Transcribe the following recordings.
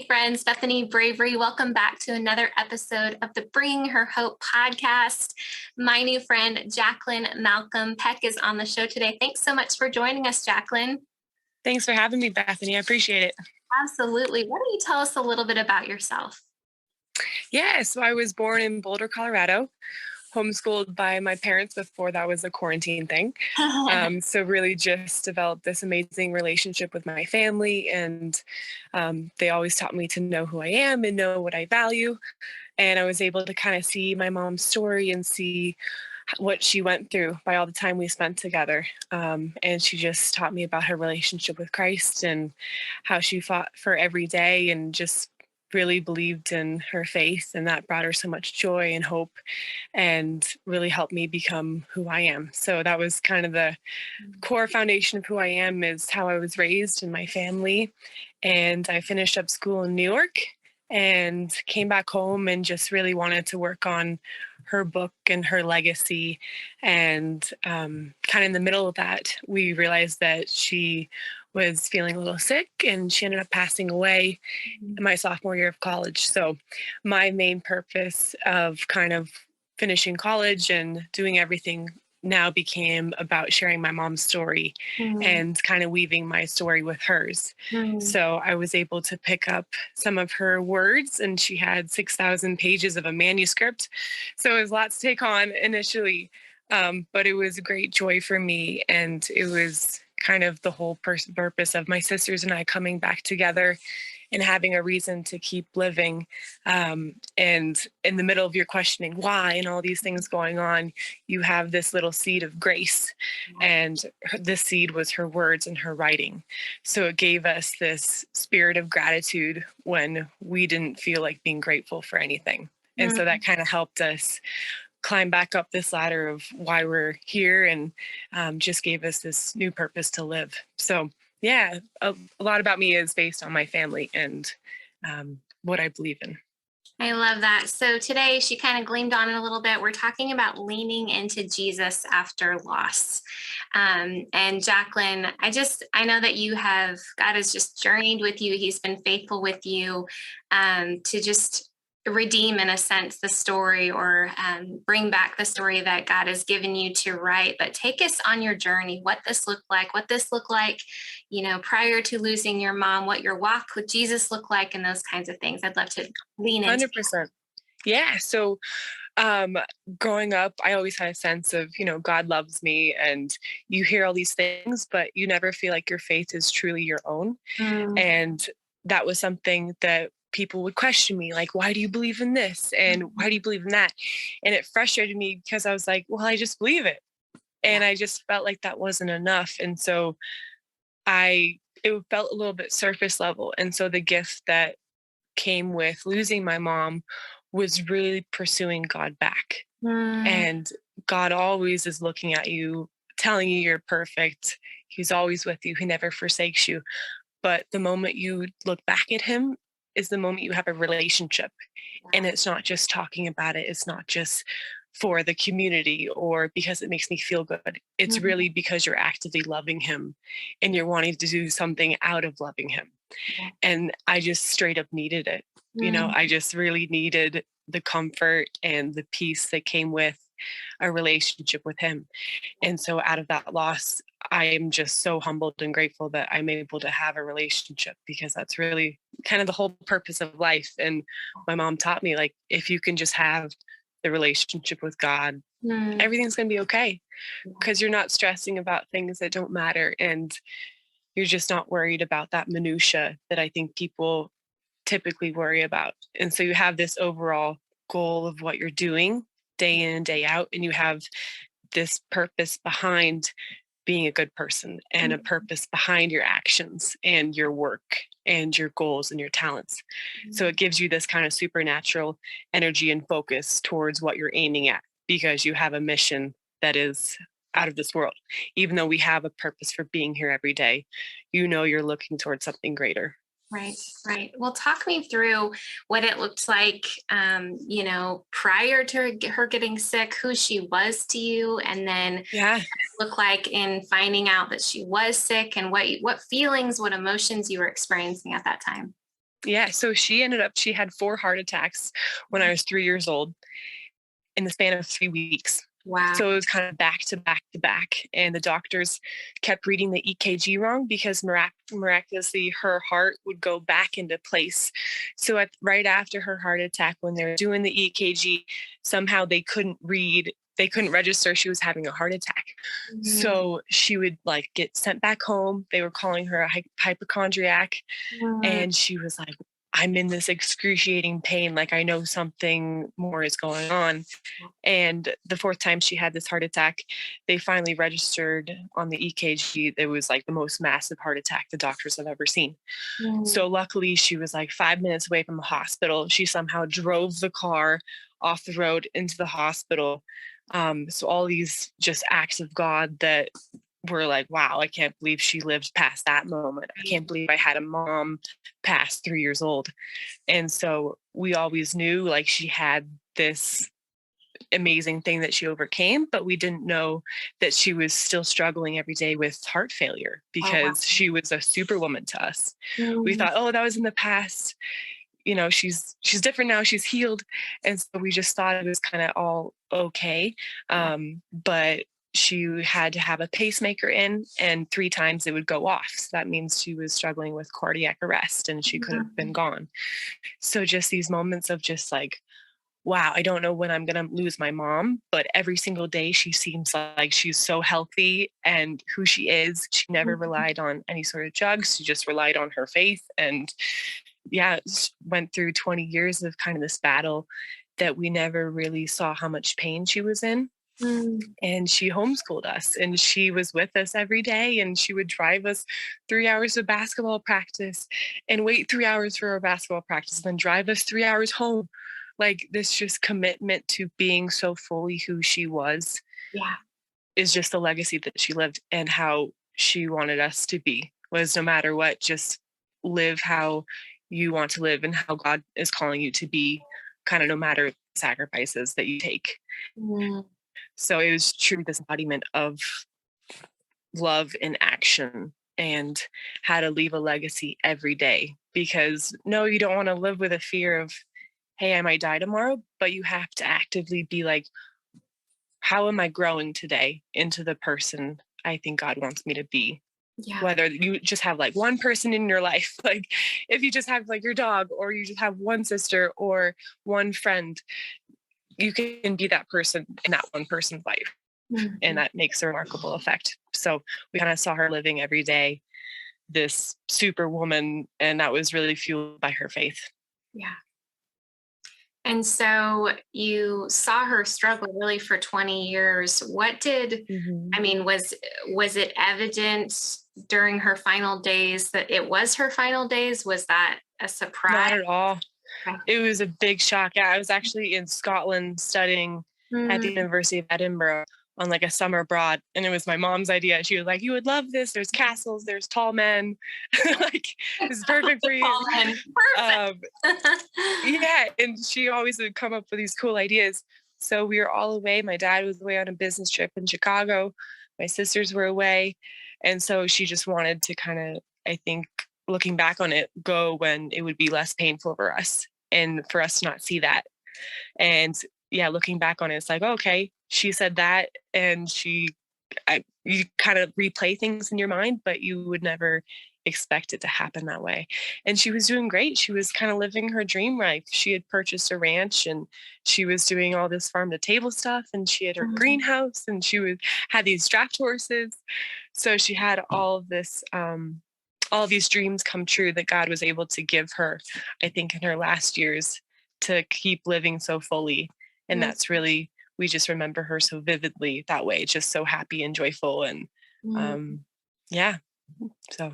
friends, Bethany Bravery. Welcome back to another episode of the Bring Her Hope podcast. My new friend, Jacqueline Malcolm-Peck, is on the show today. Thanks so much for joining us, Jacqueline. Thanks for having me, Bethany. I appreciate it. Absolutely. Why don't you tell us a little bit about yourself? Yeah, so I was born in Boulder, Colorado, homeschooled by my parents before that was a quarantine thing. So really just developed this amazing relationship with my family, and they always taught me to know who I am and know what I value. And I was able to kind of see my mom's story and see what she went through by all the time we spent together. And she just taught me about her relationship with Christ and how she fought for every day and just really believed in her faith, and that brought her so much joy and hope and really helped me become who I am. So that was kind of the core foundation of who I am, is how I was raised in my family. And I finished up school in New York and came back home and just really wanted to work on her book and her legacy. And kind of in the middle of that, we realized that she was feeling a little sick and she ended up passing away in my sophomore year of college. So my main purpose of kind of finishing college and doing everything now became about sharing my mom's story and kind of weaving my story with hers. So I was able to pick up some of her words, and she had 6,000 pages of a manuscript. So it was lots to take on initially, but it was a great joy for me. And it was kind of the whole purpose of my sisters and I coming back together and having a reason to keep living. And in the middle of your questioning why and all these things going on, you have this little seed of grace. And this seed was her words and her writing. So it gave us this spirit of gratitude when we didn't feel like being grateful for anything. And so that kind of helped us climb back up this ladder of why we're here, and just gave us this new purpose to live. So yeah, a lot about me is based on my family and what I believe in. I love that. So today she kind of gleamed on it a little bit. We're talking about leaning into Jesus after loss. And Jacqueline, I know that God has just journeyed with you. He's been faithful with you to just redeem, in a sense, the story, or bring back the story that God has given you to write. But take us on your journey, what this looked like, prior to losing your mom, what your walk with Jesus looked like, and those kinds of things. I'd love to lean into 100%. Yeah. So growing up, I always had a sense of, God loves me, and you hear all these things, but you never feel like your faith is truly your own. And that was something that people would question me, like, why do you believe in this? And why do you believe in that? And it frustrated me because I was like, well, I just believe it. And I just felt like that wasn't enough. And so it felt a little bit surface level. And so the gift that came with losing my mom was really pursuing God back. And God always is looking at you, telling you you're perfect. He's always with you. He never forsakes you. But the moment you look back at him is the moment you have a relationship. And it's not just talking about it. It's not just for the community or because it makes me feel good. It's really because you're actively loving him and you're wanting to do something out of loving him. And I just straight up needed it. I just really needed the comfort and the peace that came with a relationship with him. And so out of that loss, I am just so humbled and grateful that I'm able to have a relationship, because that's really kind of the whole purpose of life. And my mom taught me, like, if you can just have the relationship with God, everything's going to be okay, because you're not stressing about things that don't matter. And you're just not worried about that minutia that I think people typically worry about. And so you have this overall goal of what you're doing day in and day out, and you have this purpose behind being a good person and a purpose behind your actions and your work and your goals and your talents. So it gives you this kind of supernatural energy and focus towards what you're aiming at, because you have a mission that is out of this world. Even though we have a purpose for being here every day, you're looking towards something greater. Right. Well, talk me through what it looked like, prior to her getting sick, who she was to you, and then what it looked like in finding out that she was sick, and what feelings, what emotions you were experiencing at that time. Yeah, so she had 4 heart attacks when I was 3 years old in the span of 3 weeks. Wow. So it was kind of back to back to back, and the doctors kept reading the EKG wrong because miraculously her heart would go back into place. So right after her heart attack, when they were doing the EKG, somehow they couldn't register she was having a heart attack. Mm, So she would like get sent back home. They were calling her a hypochondriac, mm, and she was like, I'm in this excruciating pain. Like, I know something more is going on. And the fourth time she had this heart attack, they finally registered on the EKG. It was like the most massive heart attack the doctors have ever seen. mm, So luckily, she was like 5 minutes away from the hospital. She somehow drove the car off the road into the hospital. So all these just acts of God that were like, wow, I can't believe she lived past that moment. I can't believe I had a mom past 3 years old. And so we always knew like she had this amazing thing that she overcame, but we didn't know that she was still struggling every day with heart failure oh, wow. because she was a superwoman to us. We Mm, thought, oh, that was in the past. You know, she's different now. She's healed, and so we just thought it was kind of all okay. yeah. But she had to have a pacemaker in, and 3 times it would go off. So that means she was struggling with cardiac arrest, and she could have been Mm, gone. So just these moments of just like, wow, I don't know when I'm going to lose my mom, but every single day she seems like she's so healthy and who she is. She never mm, relied on any sort of drugs. She just relied on her faith. And yeah, went through 20 years of kind of this battle that we never really saw how much pain she was in. mm, And she homeschooled us and she was with us every day. And she would drive us 3 hours to basketball practice and wait 3 hours for our basketball practice, then drive us 3 hours home. Like this just commitment to being so fully who she was yeah. is just the legacy that she lived, and how she wanted us to be was no matter what, just live how you want to live and how God is calling you to be, kind of no matter the sacrifices that you take. Mm, So it was truly this embodiment of love in action and how to leave a legacy every day. Because no, you don't want to live with a fear of, hey, I might die tomorrow, but you have to actively be like, how am I growing today into the person I think God wants me to be? yeah. Whether you just have like one person in your life, like if you just have like your dog, or you just have one sister or one friend, you can be that person in that one person's life. And Mhm, that makes a remarkable effect. So we kind of saw her living every day, this superwoman, and that was really fueled by her faith. yeah. And so you saw her struggle really for 20 years. I Mhm. mean, was it evident during her final days that it was her final days? Was that a surprise? Not at all. Okay. It was a big shock. Yeah, I was actually in Scotland studying at the Mm, University of Edinburgh on like a summer abroad, and it was my mom's idea. She was like, "You would love this. There's castles, there's tall men, like this is perfect for you." Colin, Um, perfect. yeah, and she always would come up with these cool ideas. So we were all away. My dad was away on a business trip in Chicago. My sisters were away, and so she just wanted to kind of, I think, looking back on it, go when it would be less painful for us and for us to not see that. And yeah, looking back on it, it's like, okay, she said that, and you kind of replay things in your mind, but you would never expect it to happen that way. And she was doing great. She was kind of living her dream life. She had purchased a ranch, and she was doing all this farm to table stuff, and she had her Mhm, greenhouse, and had these draft horses. So she had all of these dreams come true that God was able to give her, I think, in her last years, to keep living so fully. And mm, that's really, we just remember her so vividly that way, just so happy and joyful. And mm, um, yeah, so,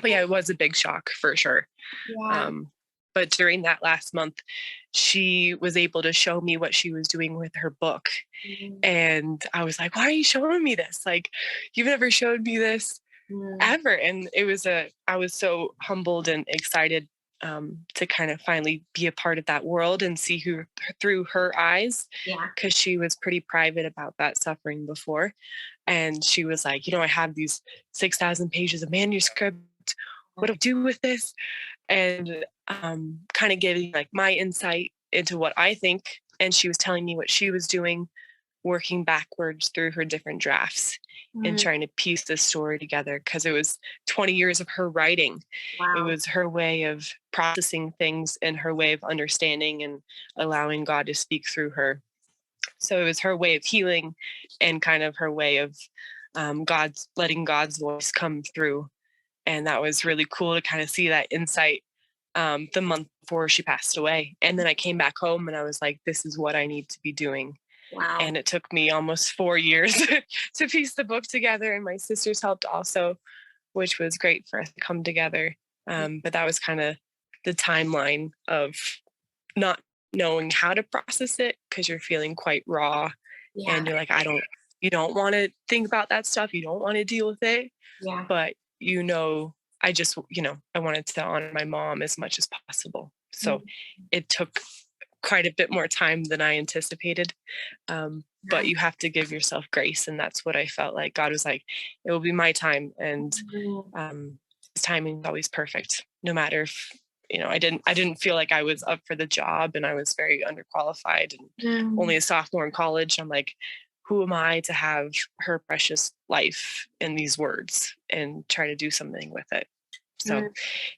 but yeah, it was a big shock for sure. yeah. Um, but during that last month, she was able to show me what she was doing with her book. Mm, And I was like, why are you showing me this? Like, you've never showed me this mm, ever. And I was so humbled and excited to kind of finally be a part of that world and see who through her eyes, yeah. because she was pretty private about that suffering before. And she was like, I have these 6,000 pages of manuscript. What do I do with this? and kind of giving like my insight into what I think. And she was telling me what she was doing, working backwards through her different drafts and Mm, trying to piece this story together because it was 20 years of her writing. It wow. was her way of processing things and her way of understanding and allowing God to speak through her. So it was her way of healing and kind of her way of God's letting God's voice come through. And that was really cool to kind of see that insight the month before she passed away. And then I came back home and I was like, this is what I need to be doing. Wow. And it took me almost 4 years to piece the book together. And my sisters helped also, which was great for us to come together. But that was kind of the timeline of not knowing how to process it because you're feeling quite raw Yeah. and you're like, you don't want to think about that stuff. You don't want to deal with it. Yeah. But, I just, I wanted to honor my mom as much as possible. So Mm, it took quite a bit more time than I anticipated. But nice. you have to give yourself grace. And that's what I felt like. God was like, it will be my time. And Mm, his timing is always perfect, no matter if, I didn't feel like I was up for the job and I was very underqualified and mm, only a sophomore in college. I'm like, who am I to have her precious life in these words and try to do something with it? So mm.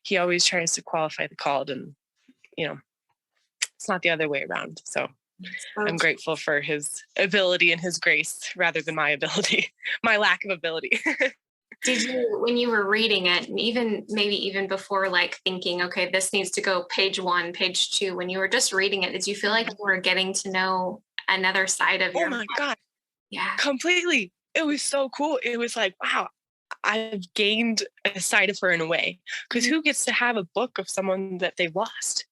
he always tries to qualify the called and, you know, it's not the other way around. So So I'm grateful for his ability and his grace rather than my ability, my lack of ability. did you, when you were reading it, and even maybe even before like thinking, okay, this needs to go page one, page two, when you were just reading it, did you feel like you were getting to know another side of Oh your my mom? God, Yeah. completely. It was so cool. It was like, wow, I've gained a side of her in a way. Because Mm, who gets to have a book of someone that they've lost?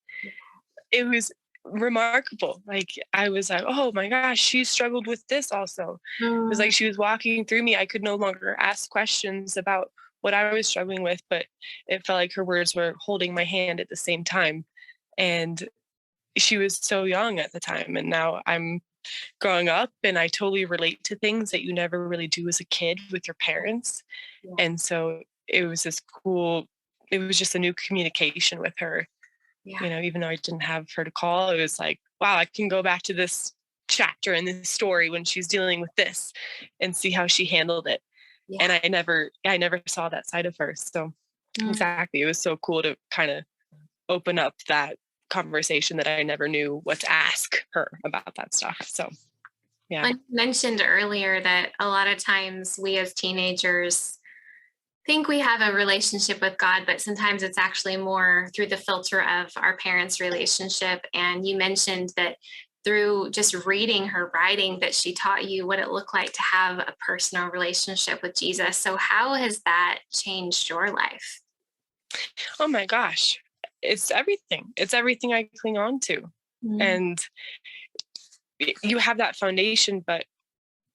It was remarkable. Like I was like, oh my gosh, she struggled with this also. It was mm, like she was walking through me. I could no longer ask questions about what I was struggling with, but it felt like her words were holding my hand at the same time. And she was so young at the time. And now I'm growing up and I totally relate to things that you never really do as a kid with your parents. yeah. And so it was this cool, it was just a new communication with her. Yeah. Even though I didn't have her to call, it was like, wow, I can go back to this chapter in this story when she's dealing with this and see how she handled it. And Yeah. I never saw that side of her. So Mm. exactly. It was so cool to kind of open up that conversation that I never knew what to ask her about that stuff. So yeah. Like you mentioned earlier that a lot of times we as teenagers think we have a relationship with God, but sometimes it's actually more through the filter of our parents' relationship. And you mentioned that through just reading her writing that she taught you what it looked like to have a personal relationship with Jesus. So how has that changed your life? Oh my gosh. It's everything. It's everything I cling on to. Mm, And you have that foundation, but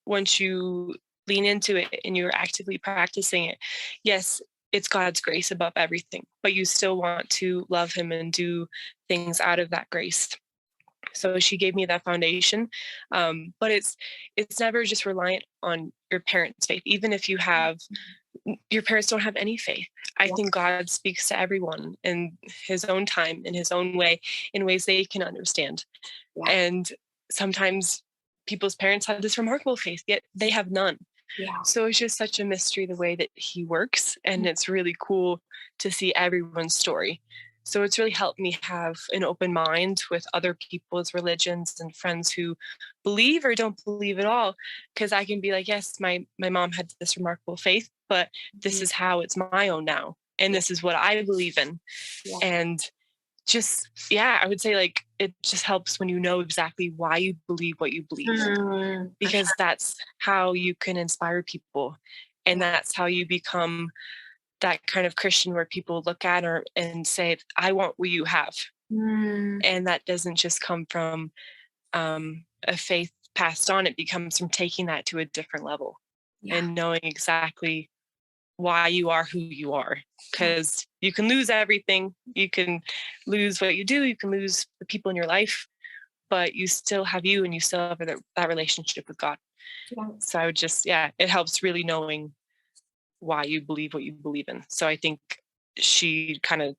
once you lean into it and you're actively practicing it, yes, it's God's grace above everything, but you still want to love him and do things out of that grace. So she gave me that foundation. But it's never just reliant on your parents' faith. Even if your parents don't have any faith, I yeah, think God speaks to everyone in his own time, in his own way, in ways they can understand. yeah, And sometimes people's parents have this remarkable faith, yet they have none. yeah. So it's just such a mystery the way that he works. And it's really cool to see everyone's story. So it's really helped me have an open mind with other people's religions and friends who believe or don't believe at all. Because I can be like, yes, my mom had this remarkable faith, but this Mhm. is how it's my own now. And Yeah, this is what I believe in. yeah. And just, yeah, I would say like it just helps when you know exactly why you believe what you believe, For because sure. that's how you can inspire people. And Yeah. that's how you become that kind of Christian where people look at her and say, I want what you have. Mm, And that doesn't just come from a faith passed on, it becomes from taking that to a different level yeah. and knowing exactly why you are who you are. Because you can lose everything. You can lose what you do. You can lose the people in your life, but you still have you and you still have that relationship with God. Yeah. So I would just, yeah, it helps really knowing why you believe what you believe in. So I think she kind of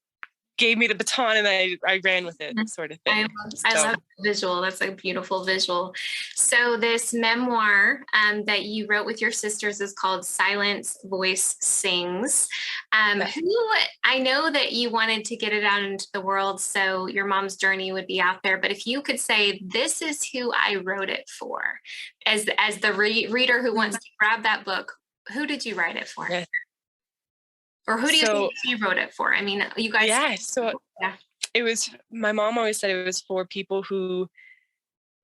gave me the baton and I ran with it, sort of I thing. love, I love the visual. That's a beautiful visual. So this memoir that you wrote with your sisters is called Silence Voice Sings. Who I know that you wanted to get it out into the world so your mom's journey would be out there. But if you could say, this is who I wrote it for, as the reader who wants to grab that book, who did you write it for? Yes. Or who do you think you wrote it for? I mean, you guys. Yeah. So Yeah. it was, my mom always said it was for people who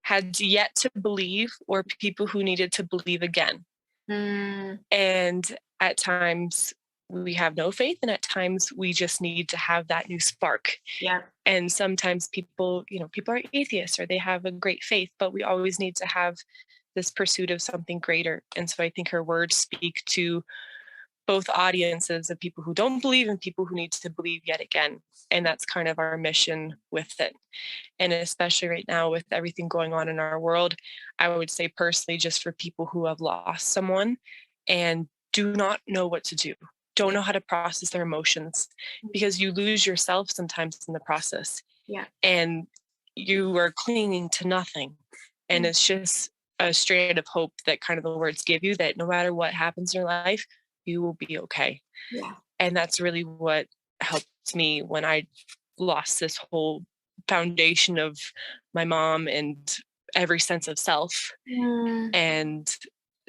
had yet to believe or people who needed to believe again. And at times we have no faith, and at times we just need to have that new spark. Yeah. And sometimes people, people are atheists or they have a great faith, but we always need to have this pursuit of something greater. And so I think her words speak to both audiences of people who don't believe and people who need to believe yet again. And that's kind of our mission with it. And especially right now with everything going on in our world, I would say personally, just for people who have lost someone and do not know what to do, don't know how to process their emotions, because you lose yourself sometimes in the process. Yeah. And you are clinging to nothing. And it's just a strand of hope that kind of the words give you, that no matter what happens in your life, you will be okay. Yeah. And that's really what helped me when I lost this whole foundation of my mom and every sense of self. And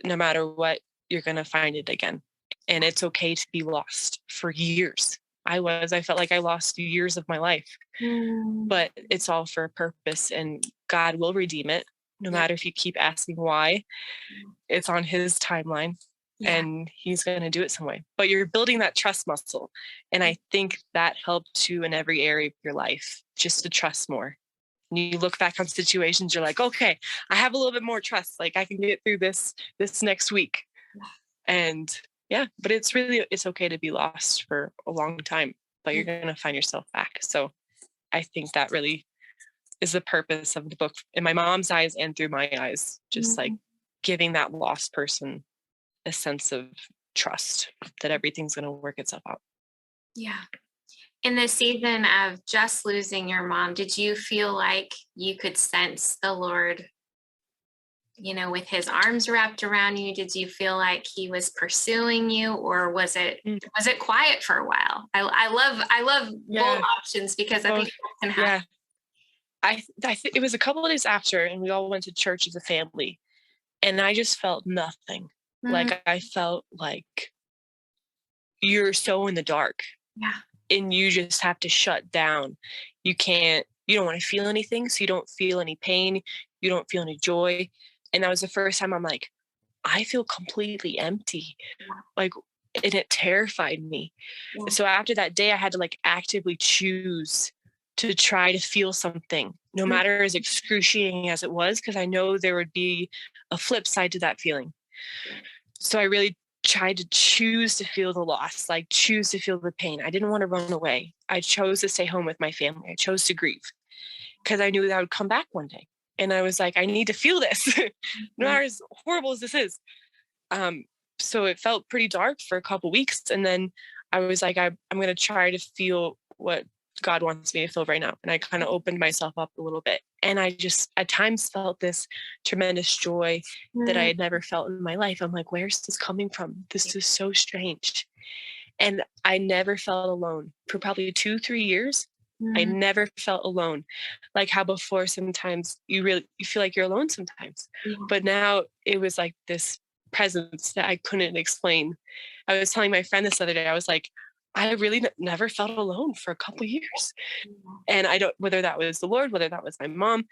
no matter what, you're going to find it again. And it's okay to be lost for years. I felt like I lost years of my life, but it's all for a purpose, and God will redeem it. No matter if you keep asking why, it's on his timeline. And he's going to do it some way. But you're building that trust muscle. And I think that helped you in every area of your life, just to trust more. And you look back on situations, you're like, okay, I have a little bit more trust. Like I can get through this next week. And but it's okay to be lost for a long time, but you're going to find yourself back. So I think that really is the purpose of the book in my mom's eyes and through my eyes, just like giving that lost person a sense of trust that everything's going to work itself out. Yeah. In the season of just losing your mom, did you feel like you could sense the Lord, with his arms wrapped around you? Did you feel like he was pursuing you, or was it quiet for a while? I love both options, because I think that can happen. I think it was a couple of days after, and we all went to church as a family, and I just felt nothing. Like I felt like you're so in the dark. Yeah. And you just have to shut down. You don't want to feel anything. So you don't feel any pain. You don't feel any joy. And that was the first time I'm like, I feel completely empty. Like, and it terrified me. So after that day, I had to like actively choose to try to feel something, no matter as excruciating as it was, because I know there would be a flip side to that feeling. So I really tried to choose to feel the loss, like choose to feel the pain. I didn't want to run away. I chose to stay home with my family. I chose to grieve because I knew that I would come back one day. And I was like, I need to feel this, no matter as horrible as this is. So it felt pretty dark for a couple weeks. And then I was like, I'm going to try to feel what God wants me to feel right now. And I kind of opened myself up a little bit. And I just at times felt this tremendous joy that I had never felt in my life. I'm like, where's this coming from? This is so strange. And I never felt alone for probably 2-3 years. I never felt alone. Like how before sometimes you feel like you're alone sometimes. But now it was like this presence that I couldn't explain. I was telling my friend this other day, I was like, I really never felt alone for a couple years. And I don't, whether that was the Lord, whether that was my mom,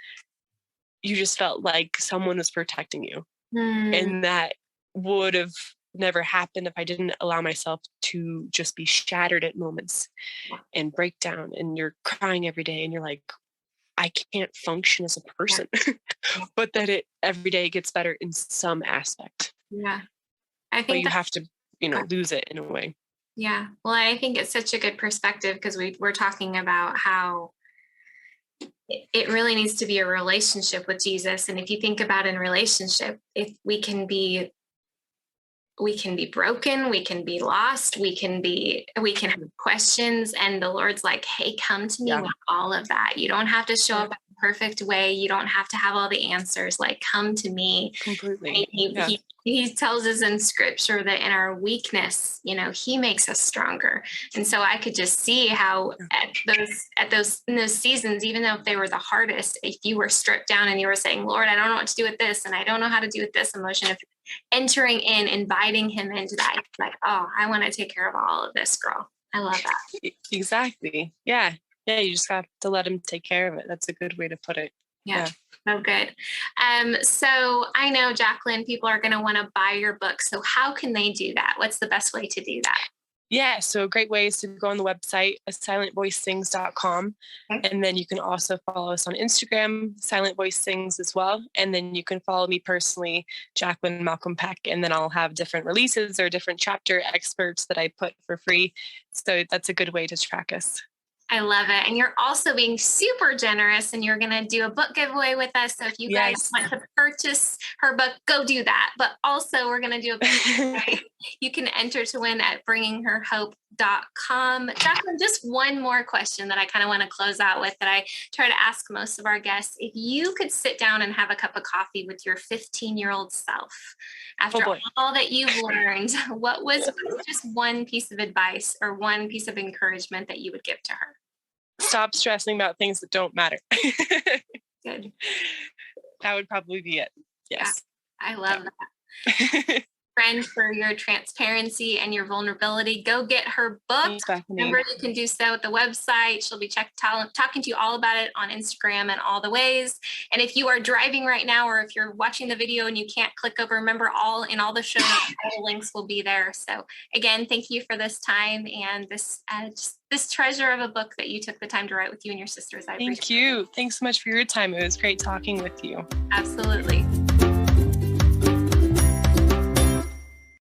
you just felt like someone was protecting you. And that would have never happened if I didn't allow myself to just be shattered at moments and break down. And you're crying every day and you're like, I can't function as a person, but that it every day gets better in some aspect. Yeah. I think but you have to, lose it in a way. Yeah. Well, I think it's such a good perspective, because we're talking about how it really needs to be a relationship with Jesus. And if you think about in relationship, if we can be we can be broken, we can be lost, we can have questions, and the Lord's like, hey, come to me Yeah, with all of that. You don't have to show yeah, up in a perfect way. You don't have to have all the answers. Like, come to me. completely. He, Yeah, he, he tells us in scripture that in our weakness, he makes us stronger. And so I could just see how yeah, in those seasons, even though they were the hardest, if you were stripped down and you were saying, Lord, I don't know what to do with this, and I don't know how to do with this emotion, if entering in, inviting him into that, like, oh, I want to take care of all of this, girl. I love that. exactly. Yeah. Yeah. You just have to let him take care of it. That's a good way to put it. Yeah. Yeah. So good. So I know, Jacqueline, people are going to want to buy your book. So how can they do that? What's the best way to do that? Yeah, so a great way is to go on the website, silentvoicesings.com. Okay. And then you can also follow us on Instagram, Silent Voice Sings as well. And then you can follow me personally, Jacqueline Malcolm-Peck, and then I'll have different releases or different chapter experts that I put for free. So that's a good way to track us. I love it. And you're also being super generous, and you're going to do a book giveaway with us. So if you guys Yes. want to purchase her book, go do that. But also, we're going to do a book giveaway. You can enter to win at bringingherhope.com. Jacqueline, just one more question that I kind of want to close out with, that I try to ask most of our guests. If you could sit down and have a cup of coffee with your 15-year-old self, after all that you've learned, what was just one piece of advice or one piece of encouragement that you would give to her? Stop stressing about things that don't matter. Good. That would probably be it. Yes. I love that. Friend, for your transparency and your vulnerability. Go get her book. Thanks, Bethany. Remember, you can do so at the website. She'll be talking to you all about it on Instagram and all the ways. And if you are driving right now, or if you're watching the video and you can't click over, remember, all the show notes, all the links will be there. So again, thank you for this time and this treasure of a book that you took the time to write with you and your sisters. Thank you. Thanks so much for your time. It was great talking with you. Absolutely.